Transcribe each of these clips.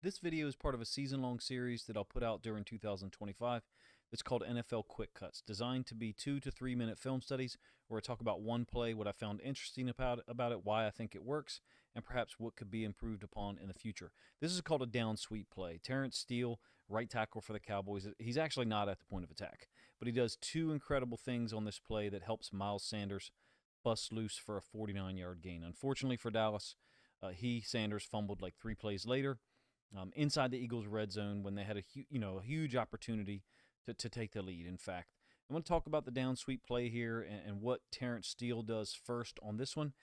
This video is part of a season-long series that I'll put out during 2025. It's called NFL Quick Cuts, designed to be 2 to 3 minute film studies where I talk about one play, what I found interesting about it, why I think it works, and perhaps what could be improved upon in the future. This is called a down sweep play. Terence Steele, right tackle for the Cowboys, he's actually not at the point of attack, but he does two incredible things on this play that helps Miles Sanders bust loose for a 49-yard gain. Unfortunately for Dallas, Sanders, fumbled like 3 plays later, inside the Eagles' red zone when they had a huge opportunity to take the lead. In fact, I'm going to talk about the down sweep play here and what Terence Steele does first on this one.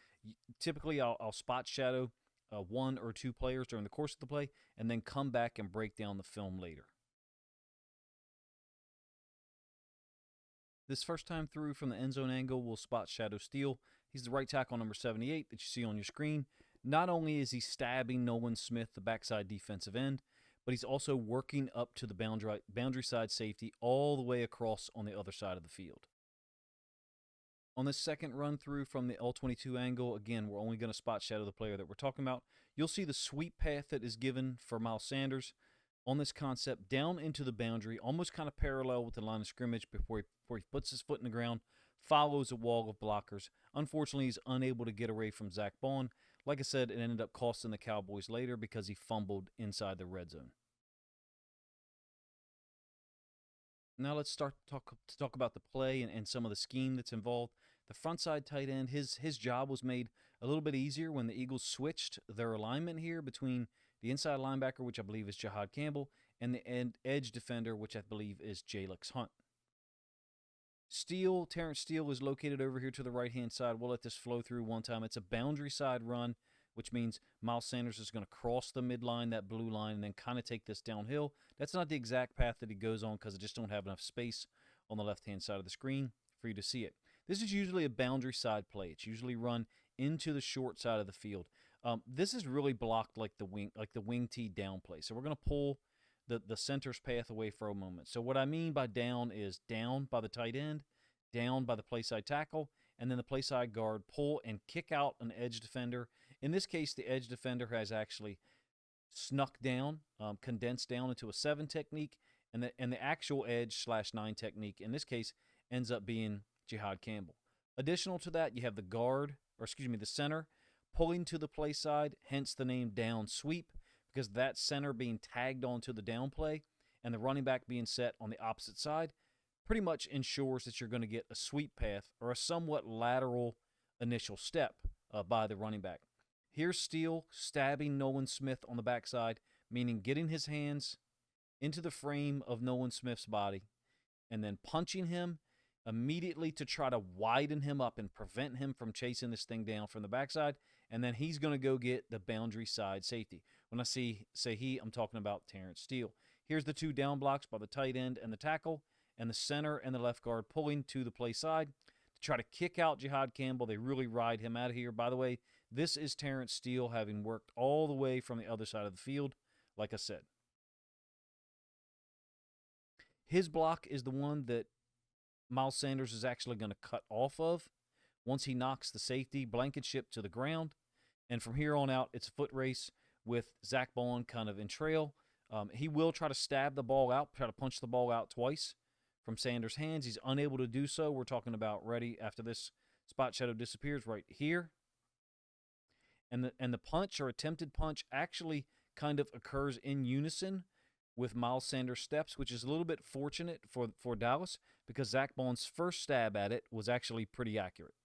Typically, I'll spot shadow 1 or 2 players during the course of the play and then come back and break down the film later. This first time through from the end zone angle, we'll spot shadow Steele. He's the right tackle number 78 that you see on your screen. Not only is he stabbing Nolan Smith, the backside defensive end, but he's also working up to the boundary side safety all the way across on the other side of the field. On this second run through from the L22 angle, again, we're only going to spot shadow the player that we're talking about. You'll see the sweep path that is given for Miles Sanders on this concept down into the boundary, almost kind of parallel with the line of scrimmage before he puts his foot in the ground, follows a wall of blockers. Unfortunately, he's unable to get away from Zach Bond. Like I said, it ended up costing the Cowboys later because he fumbled inside the red zone. Now let's start to talk about the play and some of the scheme that's involved. The frontside tight end, his job was made a little bit easier when the Eagles switched their alignment here between the inside linebacker, which I believe is Jihad Campbell, and the edge defender, which I believe is Jalix Hunt. Terence Steele is located over here to the right-hand side. We'll let this flow through one time. It's a boundary side run, which means Miles Sanders is going to cross the midline, that blue line, and then kind of take this downhill. That's not the exact path that he goes on because I just don't have enough space on the left-hand side of the screen for you to see it. This is usually a boundary side play. It's usually run into the short side of the field. This is really blocked like the wing T down play. So we're going to pull the center's path away for a moment. So what I mean by down is down by the tight end, down by the play side tackle, and then the play side guard pull and kick out an edge defender. In this case, the edge defender has actually snuck down, condensed down into a 7 technique, and the actual edge/9 technique in this case ends up being Jihad Campbell. Additional to that, you have the center pulling to the play side, hence the name down sweep, because that center being tagged onto the down play and the running back being set on the opposite side pretty much ensures that you're going to get a sweep path or a somewhat lateral initial step by the running back. Here's Steele stabbing Nolan Smith on the backside, meaning getting his hands into the frame of Nolan Smith's body and then punching him immediately to try to widen him up and prevent him from chasing this thing down from the backside. And then he's going to go get the boundary side safety. When I say he, I'm talking about Terence Steele. Here's the 2 down blocks by the tight end and the tackle, and the center and the left guard pulling to the play side to try to kick out Jihad Campbell. They really ride him out of here. By the way, this is Terence Steele having worked all the way from the other side of the field, like I said. His block is the one that Miles Sanders is actually going to cut off of once he knocks the safety Blankenship to the ground. And from here on out, it's a foot race with Zach Bond kind of in trail. He will try to stab the ball out, try to punch the ball out twice from Sanders' hands. He's unable to do so. We're talking about ready after this spot shadow disappears right here. And the punch or attempted punch actually kind of occurs in unison with Miles Sanders' steps, which is a little bit fortunate for Dallas because Zach Bond's first stab at it was actually pretty accurate.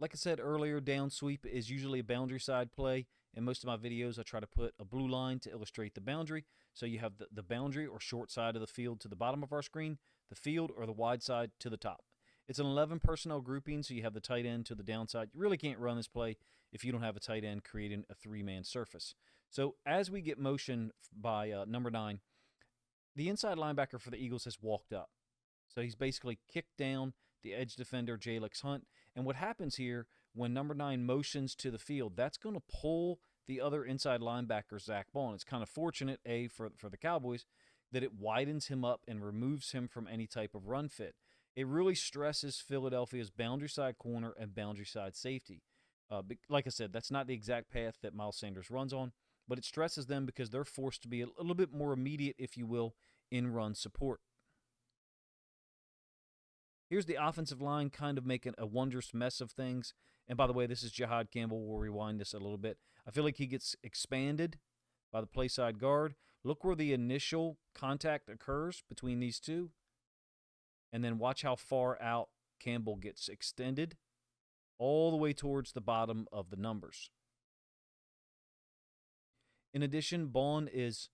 Like I said earlier, down sweep is usually a boundary side play. In most of my videos, I try to put a blue line to illustrate the boundary. So you have the boundary or short side of the field to the bottom of our screen, the field or the wide side to the top. It's an 11 personnel grouping, so you have the tight end to the downside. You really can't run this play if you don't have a tight end creating a 3-man surface. So as we get motion by number 9, the inside linebacker for the Eagles has walked up. So he's basically kicked down the edge defender, Jalix Hunt. And what happens here when number 9 motions to the field, that's going to pull the other inside linebacker, Zach Bond. It's kind of fortunate, for the Cowboys, that it widens him up and removes him from any type of run fit. It really stresses Philadelphia's boundary side corner and boundary side safety. Like I said, that's not the exact path that Miles Sanders runs on, but it stresses them because they're forced to be a little bit more immediate, if you will, in run support. Here's the offensive line kind of making a wondrous mess of things. And by the way, this is Jihad Campbell. We'll rewind this a little bit. I feel like he gets expanded by the play side guard. Look where the initial contact occurs between these two. And then watch how far out Campbell gets extended all the way towards the bottom of the numbers. In addition, Bond is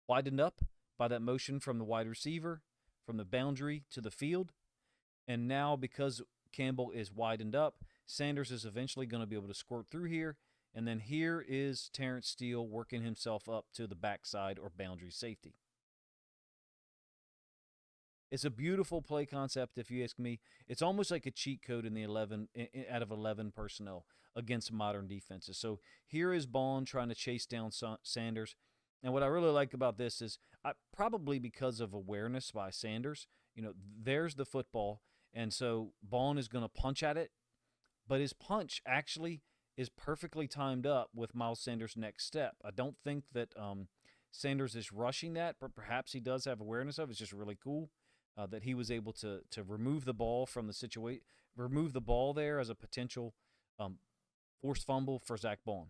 widened up by that motion from the wide receiver, from the boundary to the field. And now, because Campbell is widened up, Sanders is eventually going to be able to squirt through here. And then here is Terence Steele working himself up to the backside or boundary safety. It's a beautiful play concept, if you ask me. It's almost like a cheat code in the 11 out of 11 personnel against modern defenses. So here is Bond trying to chase down Sanders. And what I really like about this is probably because of awareness by Sanders, there's the football. And so Bond is going to punch at it, but his punch actually is perfectly timed up with Miles Sanders' next step. I don't think that Sanders is rushing that, but perhaps he does have awareness of it. It's just really cool that he was able to remove the ball from the situation, remove the ball there as a potential forced fumble for Zach Bond.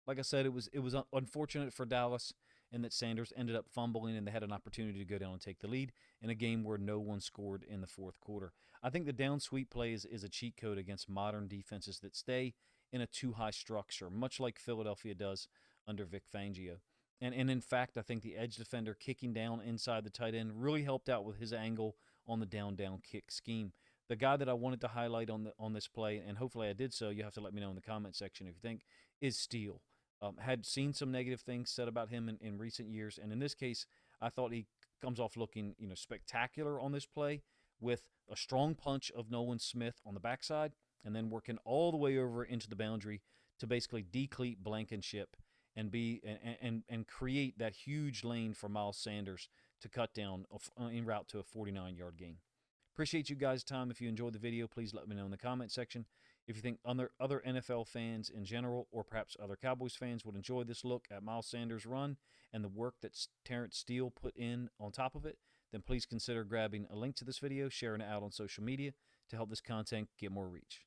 Like I said, it was unfortunate for Dallas and that Sanders ended up fumbling and they had an opportunity to go down and take the lead in a game where no one scored in the fourth quarter. I think the down sweep play is a cheat code against modern defenses that stay in a too high structure, much like Philadelphia does under Vic Fangio. And in fact, I think the edge defender kicking down inside the tight end really helped out with his angle on the down kick scheme. The guy that I wanted to highlight on this play, and hopefully I did so, you have to let me know in the comment section if you think, is Steele. Had seen some negative things said about him in recent years, and in this case, I thought he comes off looking spectacular on this play with a strong punch of Nolan Smith on the backside, and then working all the way over into the boundary to basically decleat Blankenship and create that huge lane for Miles Sanders to cut down en route to a 49-yard gain. Appreciate you guys' time. If you enjoyed the video, please let me know in the comment section. If you think other NFL fans in general, or perhaps other Cowboys fans, would enjoy this look at Miles Sanders' run and the work that Terence Steele put in on top of it, then please consider grabbing a link to this video, sharing it out on social media to help this content get more reach.